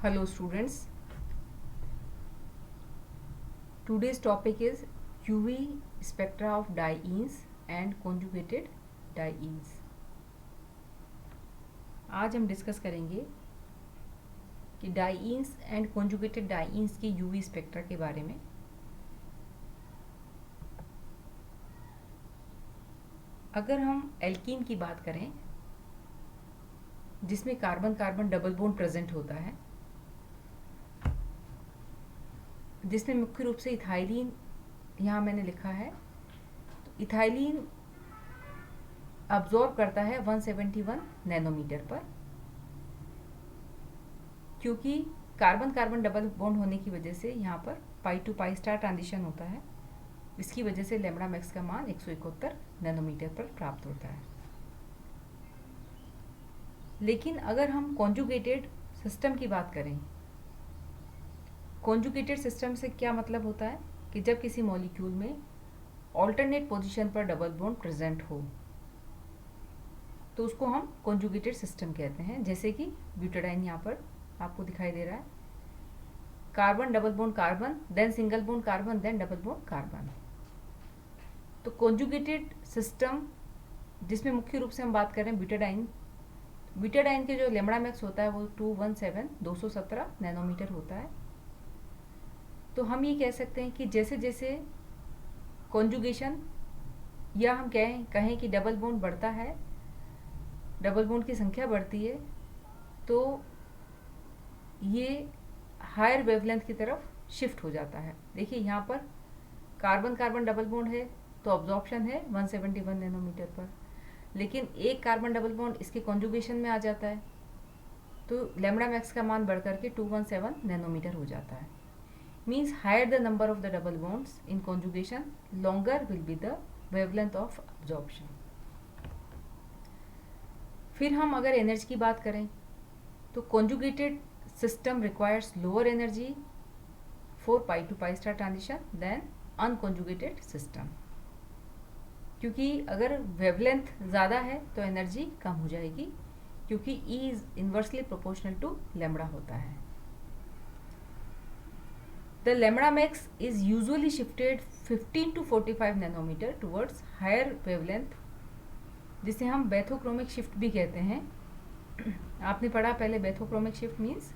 Hello students, today's topic is UV spectra of dienes and conjugated dienes. आज हम discuss करेंगे कि dice and conjugated dice की UV spectra के बारे में। अगर हम एल्कीन की बात करें जिसमें carbon carbon double bond present होता है, जिसमें मुख्य रूप से इथाइलिन यहाँ मैंने लिखा है, तो इथाइलिन अब्जॉर्ब करता है 171 नैनोमीटर पर, क्योंकि कार्बन कार्बन डबल बॉन्ड होने की वजह से यहाँ पर पाई टू पाई स्टार ट्रांजिशन होता है। इसकी वजह से लैम्बडा मैक्स का मान 171 नैनोमीटर पर प्राप्त होता है। लेकिन अगर हम कॉन्जुगेटेड सिस्टम की बात करें, कॉन्जुगेटेड सिस्टम से क्या मतलब होता है कि जब किसी मॉलिक्यूल में ऑल्टरनेट पोजीशन पर डबल बॉन्ड प्रेजेंट हो तो उसको हम कॉन्जुगेटेड सिस्टम कहते हैं। जैसे कि ब्यूटाडाइन यहाँ पर आपको दिखाई दे रहा है, carbon double bond carbon, then single bond carbon, then double bond carbon. तो कॉन्जुगेटेड सिस्टम जिसमें मुख्य रूप से हम बात करें ब्यूटाडाइन, ब्यूटाडाइन के जो लैम्बडा मैक्स होता है वो 217 नैनोमीटर होता है। तो हम ये कह सकते हैं कि जैसे जैसे कॉन्जुगेशन या हम कहें कि डबल बॉन्ड बढ़ता है, डबल बॉन्ड की संख्या बढ़ती है, तो ये हायर वेवलेंथ की तरफ शिफ्ट हो जाता है। देखिए यहाँ पर कार्बन कार्बन डबल बॉन्ड है तो अब्जॉर्प्शन है 171 नैनोमीटर पर, लेकिन एक कार्बन डबल बॉन्ड इसके कॉन्जुगेशन में आ जाता है तो लैम्बडा मैक्स का मान बढ़कर के 217 नैनोमीटर हो जाता है। Means higher the number of the double bonds in conjugation, longer will be the wavelength of absorption. फिर हम अगर एनर्जी की बात करें तो conjugated system requires lower energy for pi to pi star transition than unconjugated system, क्योंकि अगर wavelength ज़्यादा है तो एनर्जी कम हो जाएगी, क्योंकि E is inversely proportional to lambda होता है। The lambda max is usually shifted 15 to 45 nanometer towards higher wavelength, जिसे हम बैथोक्रोमिक शिफ्ट भी कहते हैं। आपने पढ़ा पहले, bathochromic shift means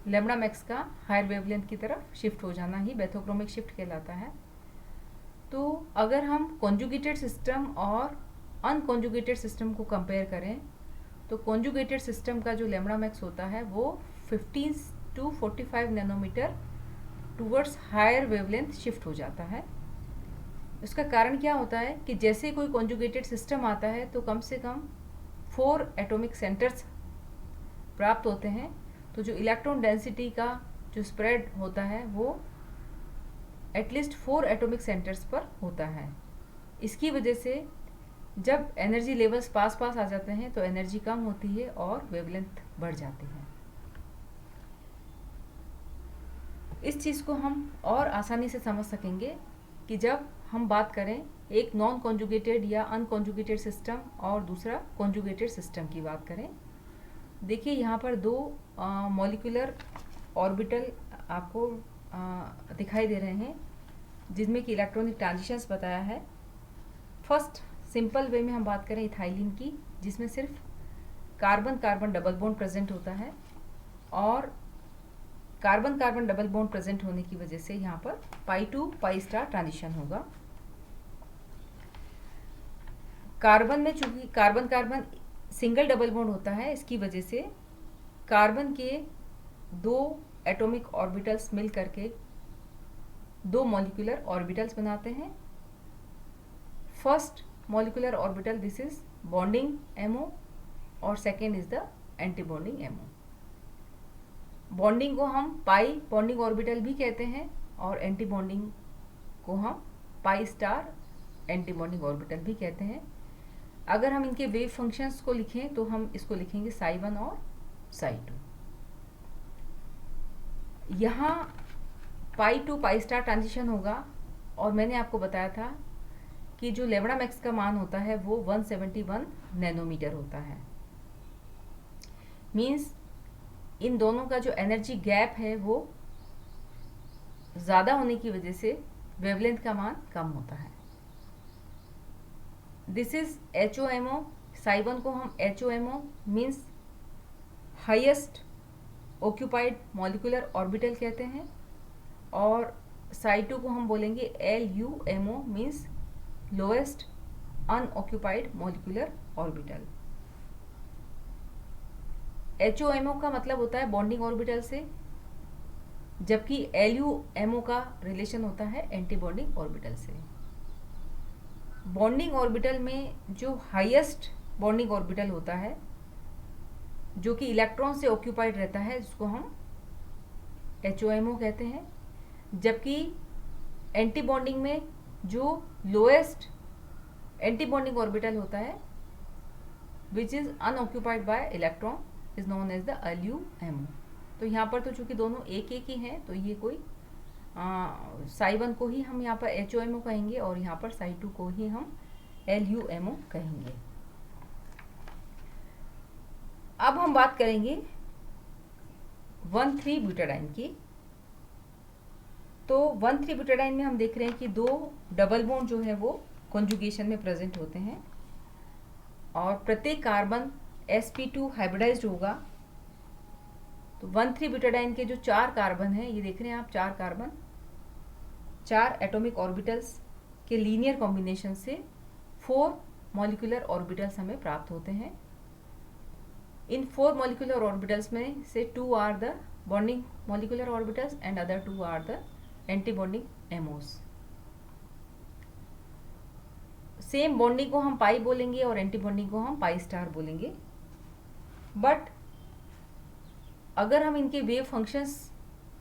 lambda max का हायर वेवलेंथ की तरफ शिफ्ट हो जाना ही बैथोक्रोमिक शिफ्ट कहलाता है। तो अगर हम कॉन्जुगेटेड सिस्टम और अनकॉन्जुगेटेड सिस्टम को कंपेयर करें तो कॉन्जुगेटेड सिस्टम का जो लैम्बडा मैक्स होता है वो 15 to 45 nanometer towards higher wavelength shift हो जाता है। इसका कारण क्या होता है कि जैसे कोई कॉन्जुगेटेड सिस्टम आता है तो कम से कम 4 एटॉमिक सेंटर्स प्राप्त होते हैं, तो जो इलेक्ट्रॉन डेंसिटी का जो स्प्रेड होता है वो एटलीस्ट 4 एटॉमिक सेंटर्स पर होता है। इसकी वजह से जब एनर्जी लेवल्स पास पास आ जाते हैं तो एनर्जी कम होती है और वेवलेंथ बढ़ जाती है। इस चीज़ को हम और आसानी से समझ सकेंगे कि जब हम बात करें एक नॉन कॉन्जुगेटेड या अनकॉन्जुगेटेड सिस्टम और दूसरा कॉन्जुगेटेड सिस्टम की बात करें। देखिए यहाँ पर दो मॉलिक्यूलर ऑर्बिटल आपको दिखाई दे रहे हैं जिनमें कि इलेक्ट्रॉनिक ट्रांजिशंस बताया है। फर्स्ट सिंपल वे में हम बात करें इथाइलिन की, जिसमें सिर्फ carbon carbon double bond present होता है, और carbon carbon double bond present होने की वजह से यहाँ पर पाई टू पाई स्टार ट्रांजिशन होगा। कार्बन में चूंकि carbon carbon single double bond होता है, इसकी वजह से कार्बन के दो एटॉमिक ऑर्बिटल्स मिल करके दो मॉलिक्यूलर ऑर्बिटल्स बनाते हैं। First molecular orbital this is bonding MO और second is the anti bonding MO. Bonding को हम पाई बॉन्डिंग ऑर्बिटल भी कहते हैं और एंटी बॉन्डिंग को हम pi star anti bonding orbital भी कहते हैं। अगर हम इनके वेव फंक्शंस को लिखें तो हम इसको लिखेंगे psi1 और psi2। यहाँ पाई टू पाई स्टार ट्रांजिशन होगा, और मैंने आपको बताया था कि जो लैम्बडा मैक्स का मान होता है वो 171 नैनोमीटर होता है। मीन्स इन दोनों का जो एनर्जी गैप है वो ज़्यादा होने की वजह से वेवलेंथ का मान कम होता है। This is HOMO। साई 1 को हम HOMO means highest occupied molecular orbital कहते हैं, और साई 2 को हम बोलेंगे LUMO means lowest unoccupied molecular orbital. HOMO का मतलब होता है बॉन्डिंग ऑर्बिटल से, जबकि LUMO का रिलेशन होता है एंटी बॉन्डिंग ऑर्बिटल से। बॉन्डिंग ऑर्बिटल में जो हाईएस्ट बॉन्डिंग ऑर्बिटल होता है जो कि इलेक्ट्रॉन से ऑक्यूपाइड रहता है, जिसको हम HOMO कहते हैं, जबकि एंटी बॉन्डिंग में जो लोएस्ट एंटी बॉन्डिंग ऑर्बिटल होता है which is unoccupied by electron is known as the LUMO। तो यहाँ पर तो चूंकि दोनों एक ही हैं, तो ये कोई साई 1 को ही हम यहाँ पर HOMO कहेंगे और यहाँ पर साई 2 को ही हम LUMO कहेंगे। अब हम बात करेंगे 1,3-ब्यूटाडाइन की। तो 1,3-ब्यूटाडाइन में हम देख रहे हैं कि 2 डबल बॉन्ड जो है वो कॉन्जुगेशन में प्रेजेंट होते हैं और प्रत्येक कार्बन sp2 हाइब्रिडाइज्ड होगा। तो 1,3-ब्यूटाडाइन के जो 4 कार्बन हैं, ये देख रहे हैं आप, 4 कार्बन 4 एटॉमिक ऑर्बिटल्स के लीनियर कॉम्बिनेशन से 4 मॉलिक्यूलर ऑर्बिटल्स हमें प्राप्त होते हैं। इन 4 मॉलिक्यूलर ऑर्बिटल्स में से 2 are the bonding molecular orbitals and other 2 are the anti bonding MOs. Same bonding को हम पाई बोलेंगे और एंटी बॉन्डिंग को हम पाई स्टार बोलेंगे। बट अगर हम इनके वेव फंक्शंस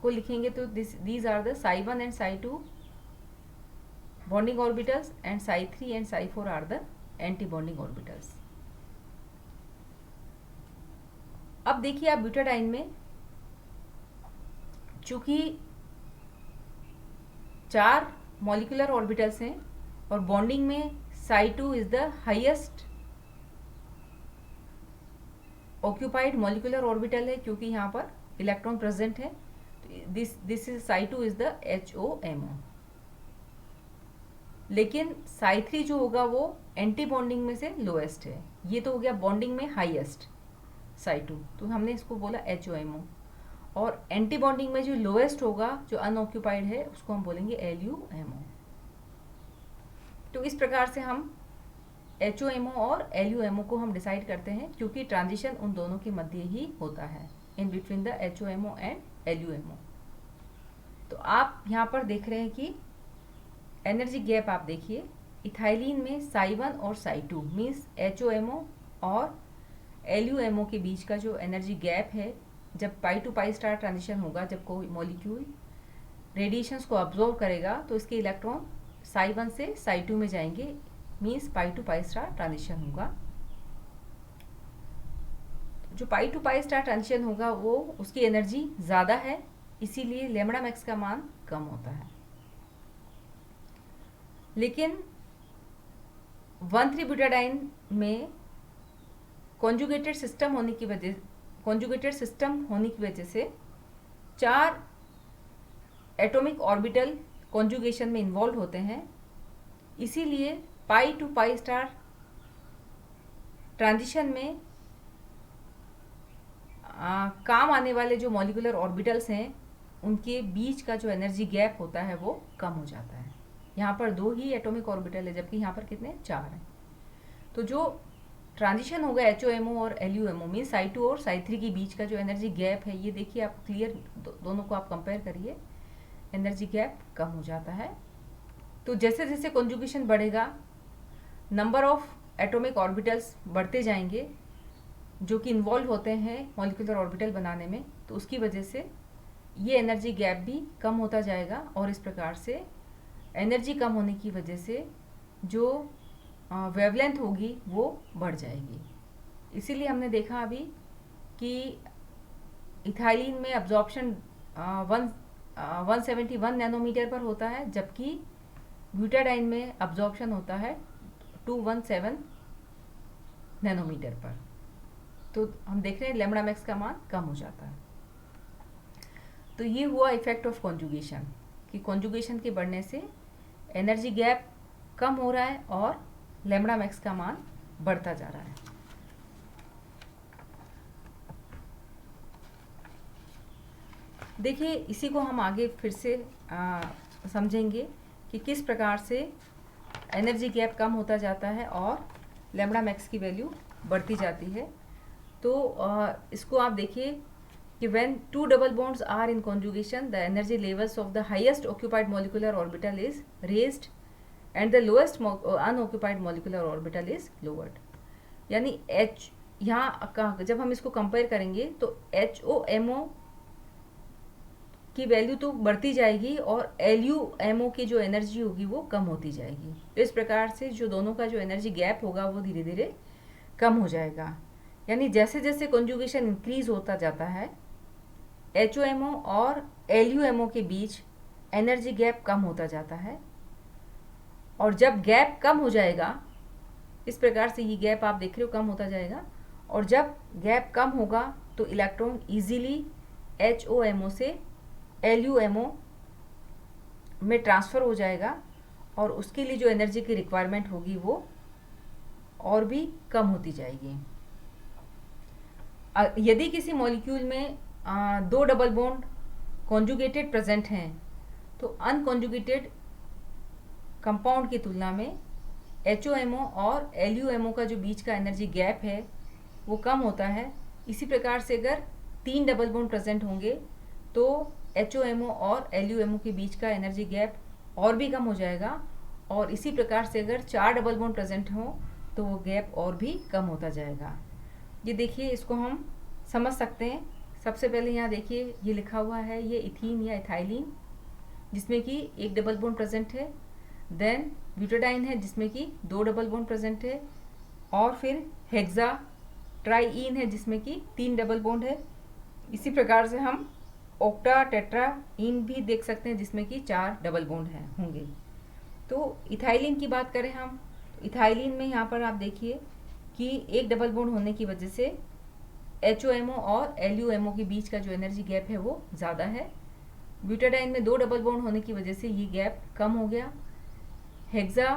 को लिखेंगे तो these are the psi 1 and psi 2 bonding orbitals and psi 3 and psi 4 are the anti bonding orbitals. अब देखिए आप ब्यूटाडाइन में चूंकि 4 मॉलिक्यूलर ऑर्बिटल्स हैं और बॉन्डिंग में Sai 2 is the highest occupied molecular orbital है, क्योंकि यहाँ पर इलेक्ट्रॉन प्रेजेंट है। This is Sai 2 is the HOMO। लेकिन साई 3 जो होगा वो एंटी बॉन्डिंग में से लोएस्ट है। ये तो हो गया बॉन्डिंग में हाईएस्ट साई 2, तो हमने इसको बोला HOMO। और एंटी बॉन्डिंग में जो लोएस्ट होगा, जो अनऑक्यूपाइड है, उसको हम बोलेंगे LUMO। तो इस प्रकार से हम HOMO और LUMO को हम डिसाइड करते हैं, क्योंकि ट्रांजिशन उन दोनों के मध्य ही होता है, in between the HOMO and LUMO। तो आप यहाँ पर देख रहे हैं कि एनर्जी गैप आप देखिए, इथाइलिन में साई 1 और साई 2 मीन्स HOMO और LUMO के बीच का जो एनर्जी गैप है, जब पाई टू पाई स्टार ट्रांजिशन होगा, जब कोई मॉलिक्यूल रेडिएशंस को अब्जॉर्व करेगा तो इसके इलेक्ट्रॉन साई 1 से साई 2 में जाएंगे, means pi to pi star transition होगा। जो pi to pi star transition होगा वो उसकी एनर्जी ज़्यादा है, इसीलिए लैम्बडा मैक्स का मान कम होता है। लेकिन 1,3-ब्यूटाडाइन में कॉन्जुगेटेड सिस्टम होने की वजह से 4 एटॉमिक ऑर्बिटल कॉन्जुगेशन में इन्वॉल्व होते हैं, इसीलिए पाई टू पाई स्टार ट्रांजिशन में काम आने वाले जो मॉलिक्यूलर ऑर्बिटल्स हैं, उनके बीच का जो एनर्जी गैप होता है वो कम हो जाता है। यहाँ पर 2 ही एटॉमिक ऑर्बिटल है, जबकि यहाँ पर कितने 4 हैं। तो जो ट्रांजिशन होगा HOMO और LUMO मीन साई 2 और साई 3 के बीच का जो एनर्जी गैप है, ये देखिए आप क्लियर, दोनों को आप कंपेयर करिए, एनर्जी गैप कम हो जाता है। तो जैसे जैसे कॉन्जुगेशन बढ़ेगा, नंबर ऑफ एटॉमिक ऑर्बिटल्स बढ़ते जाएंगे जो कि इन्वॉल्व होते हैं मॉलिक्यूलर ऑर्बिटल बनाने में, तो उसकी वजह से ये एनर्जी गैप भी कम होता जाएगा और इस प्रकार से एनर्जी कम होने की वजह से जो वेवलेंथ होगी वो बढ़ जाएगी। इसीलिए हमने देखा अभी कि इथाइलिन में अब्जॉर्प्शन 171 नैनोमीटर पर होता है, जबकि ब्यूटाडाइन में अब्जॉर्प्शन होता है 217 नैनोमीटर पर। तो हम देख रहे हैं लेमड़ा मैक्स का मान कम हो जाता है। तो ये हुआ इफेक्ट ऑफ कॉन्जुगेशन कि कॉन्जुगेशन के बढ़ने से एनर्जी गैप कम हो रहा है और लेमड़ा मैक्स का मान बढ़ता जा रहा है। देखिए इसी को हम आगे फिर से समझेंगे कि किस प्रकार से एनर्जी गैप कम होता जाता है और लेमड़ा मैक्स की वैल्यू बढ़ती जाती है। तो इसको आप देखिए कि when two double bonds are in conjugation, the energy levels of the highest occupied molecular orbital is raised and the lowest unoccupied molecular orbital is lowered। यानी H यहाँ जब हम इसको कंपेयर करेंगे तो HOMO की वैल्यू तो बढ़ती जाएगी और LUMO की जो एनर्जी होगी वो कम होती जाएगी। तो इस प्रकार से जो दोनों का जो एनर्जी गैप होगा वो धीरे धीरे कम हो जाएगा। यानी जैसे जैसे कॉन्जुगेशन इंक्रीज होता जाता है HOMO और LUMO के बीच एनर्जी गैप कम होता जाता है, और जब गैप कम हो जाएगा, इस प्रकार से ये गैप आप देख रहे हो कम होता जाएगा, और जब गैप कम होगा तो इलेक्ट्रॉन इजीली HOMO से LUMO में ट्रांसफ़र हो जाएगा और उसके लिए जो एनर्जी की रिक्वायरमेंट होगी वो और भी कम होती जाएगी। यदि किसी मॉलिक्यूल में दो डबल बॉन्ड कॉन्जुगेटेड प्रेजेंट हैं तो अनकॉन्जुगेटेड कंपाउंड की तुलना में HOMO और LUMO का जो बीच का एनर्जी गैप है वो कम होता है। इसी प्रकार से अगर तीन डबल बॉन्ड प्रेजेंट होंगे तो HOMO और LUMO के बीच का एनर्जी गैप और भी कम हो जाएगा, और इसी प्रकार से अगर चार डबल बॉन्ड प्रेजेंट हों तो वो गैप और भी कम होता जाएगा। ये देखिए इसको हम समझ सकते हैं। सबसे पहले यहाँ देखिए ये लिखा हुआ है, ये इथीन या इथाइलिन जिसमें कि एक डबल बॉन्ड प्रेजेंट है, देन ब्यूटाडाइन है जिसमें कि दो डबल बॉन्ड प्रेजेंट है, और फिर हेक्सा ट्राईइन है जिसमें कि तीन डबल बॉन्ड है। इसी प्रकार से हम ऑक्टा टेट्राइन भी देख सकते हैं जिसमें कि चार डबल बॉन्ड हैं होंगे। तो इथाइलिन की बात करें हम, तो इथाइलिन में यहाँ पर आप देखिए कि एक डबल बॉन्ड होने की वजह से HOMO और LUMO के बीच का जो एनर्जी गैप है वो ज़्यादा है। ब्यूटाडाइन में दो डबल बॉन्ड होने की वजह से ये गैप कम हो गया। हेक्सा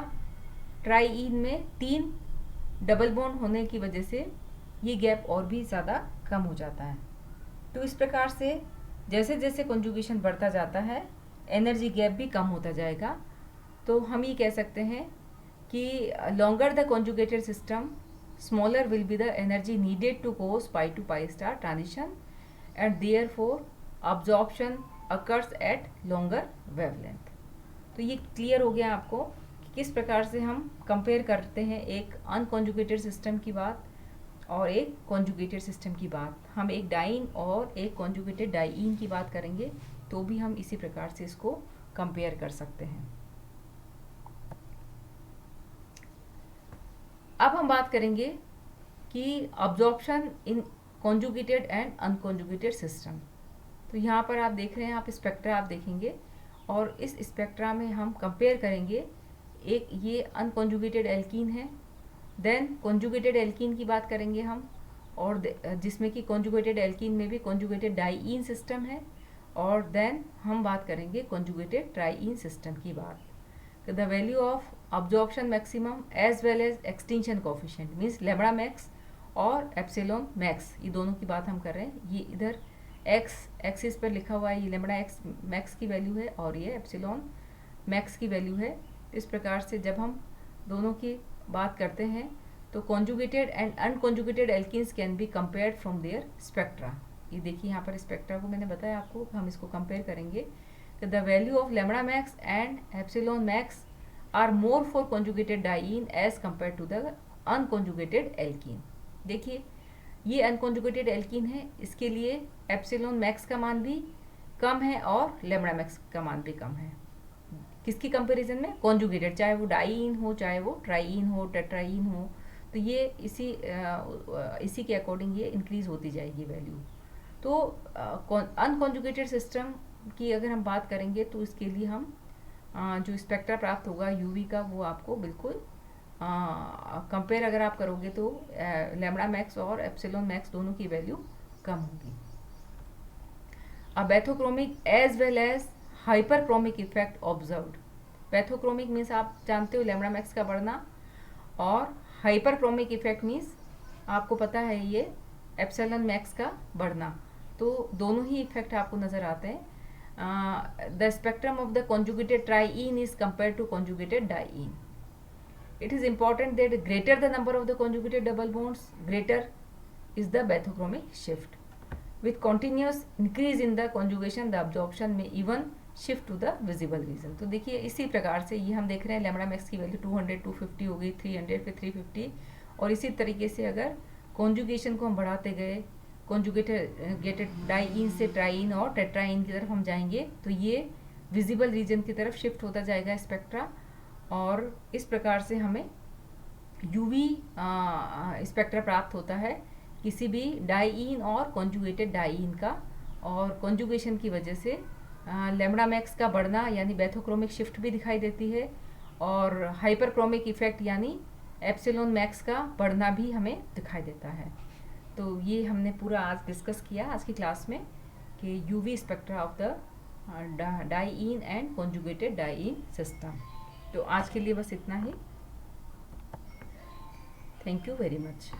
ट्राईइन में तीन डबल बॉन्ड होने की वजह से ये गैप और भी ज़्यादा कम हो जाता है। तो इस प्रकार से जैसे जैसे कॉन्जुगेशन बढ़ता जाता है एनर्जी गैप भी कम होता जाएगा। तो हम ये कह सकते हैं कि longer the conjugated system smaller will be the energy needed to cause pi to pi star transition and therefore absorption occurs at longer wavelength। तो ये क्लियर हो गया आपको कि किस प्रकार से हम कंपेयर करते हैं एक अनकॉन्जुगेटेड सिस्टम की बात और एक कॉन्जुगेटेड सिस्टम की बात। हम एक डाइन और एक कॉन्जुगेटेड डाइइन की बात करेंगे तो भी हम इसी प्रकार से इसको कंपेयर कर सकते हैं। अब हम बात करेंगे कि absorption in conjugated and unconjugated system. तो यहाँ पर आप देख रहे हैं, आप स्पेक्ट्रा आप देखेंगे और इस स्पेक्ट्रा में हम कंपेयर करेंगे। एक ये अनकॉन्जुगेटेड एल्कीन है, देन कॉन्जुगेटेड एल्कीन की बात करेंगे हम, और जिसमें कि कॉन्जुगेटेड एल्कीन में भी कॉन्जुगेटेड डाइइन सिस्टम है, और देन हम बात करेंगे कॉन्जुगेटेड ट्राइइन सिस्टम की बात। The value of absorption maximum as well as extinction coefficient means lambda max और एप्सिलॉन मैक्स, ये दोनों की बात हम कर रहे हैं। ये इधर एक्स एक्सिस पर लिखा हुआ है, ये लैम्बडा एक्स मैक्स की वैल्यू है और ये एप्सिलॉन मैक्स की वैल्यू है। इस प्रकार से जब हम दोनों की बात करते हैं तो conjugated and unconjugated alkenes can be compared from their spectra. ये देखिए यहाँ पर स्पेक्ट्रा को मैंने बताया आपको, हम इसको कंपेयर करेंगे। The value of lambda max and epsilon max are more for conjugated diene as compare to the unconjugated alkene. देखिए ये अनकॉन्जुगेटेड एल्कीन है, इसके लिए एप्सिलॉन मैक्स का मान भी कम है और लैम्बडा मैक्स का मान भी कम है। किसकी कंपैरिजन में? कॉन्जुगेटेड, चाहे वो डाइइन हो, चाहे वो ट्राइइन हो, टेट्राइन हो, तो ये इसी के अकॉर्डिंग ये इंक्रीज होती जाएगी वैल्यू। तो अनकॉन्जुगेटेड सिस्टम की अगर हम बात करेंगे तो इसके लिए हम जो स्पेक्ट्रा प्राप्त होगा यूवी का वो आपको बिल्कुल कंपेयर अगर आप करोगे तो लैम्डा मैक्स और एप्सिलॉन मैक्स दोनों की वैल्यू कम होगी। अब bathochromic as well as hyperchromic effect observed. Bathochromic means आप जानते हो लैम्डा मैक्स का बढ़ना, और हाइपरक्रोमिक इफेक्ट मीन्स आपको पता है ये एप्सिलॉन मैक्स का बढ़ना। तो दोनों ही इफेक्ट आपको नज़र आते हैं। The spectrum of the conjugated triene is compare to conjugated diene. It is important that greater the number of the conjugated double bonds, greater is the bathochromic shift. With continuous increase in the conjugation, the absorption may even shift to the visible region. तो देखिए इसी प्रकार से ये हम देख रहे हैं लैम्डा मैक्स की वैल्यू 200, 250 हो गई, 300, फिर 350, और इसी तरीके से अगर कॉन्जुगेशन को हम बढ़ाते गए, कॉन्जुगेटेड डाईन से ट्राईन और टेट्राईन की तरफ हम जाएंगे, तो ये विजिबल रीजन की तरफ शिफ्ट होता जाएगा स्पेक्ट्रा, और इस प्रकार से हमें यूवी स्पेक्ट्रा प्राप्त होता है किसी भी डाईन और कॉन्जुगेटेड डाईन का। और कॉन्जुगेशन की वजह से लैम्डा मैक्स का बढ़ना यानी बैथोक्रोमिक शिफ्ट भी दिखाई देती है, और हाइपरक्रोमिक इफेक्ट यानी एप्सिलॉन मैक्स का बढ़ना भी हमें दिखाई देता है। तो ये हमने पूरा आज डिस्कस किया आज की क्लास में कि UV spectra of the diene and conjugated diene system. तो आज के लिए बस इतना ही। Thank you very much.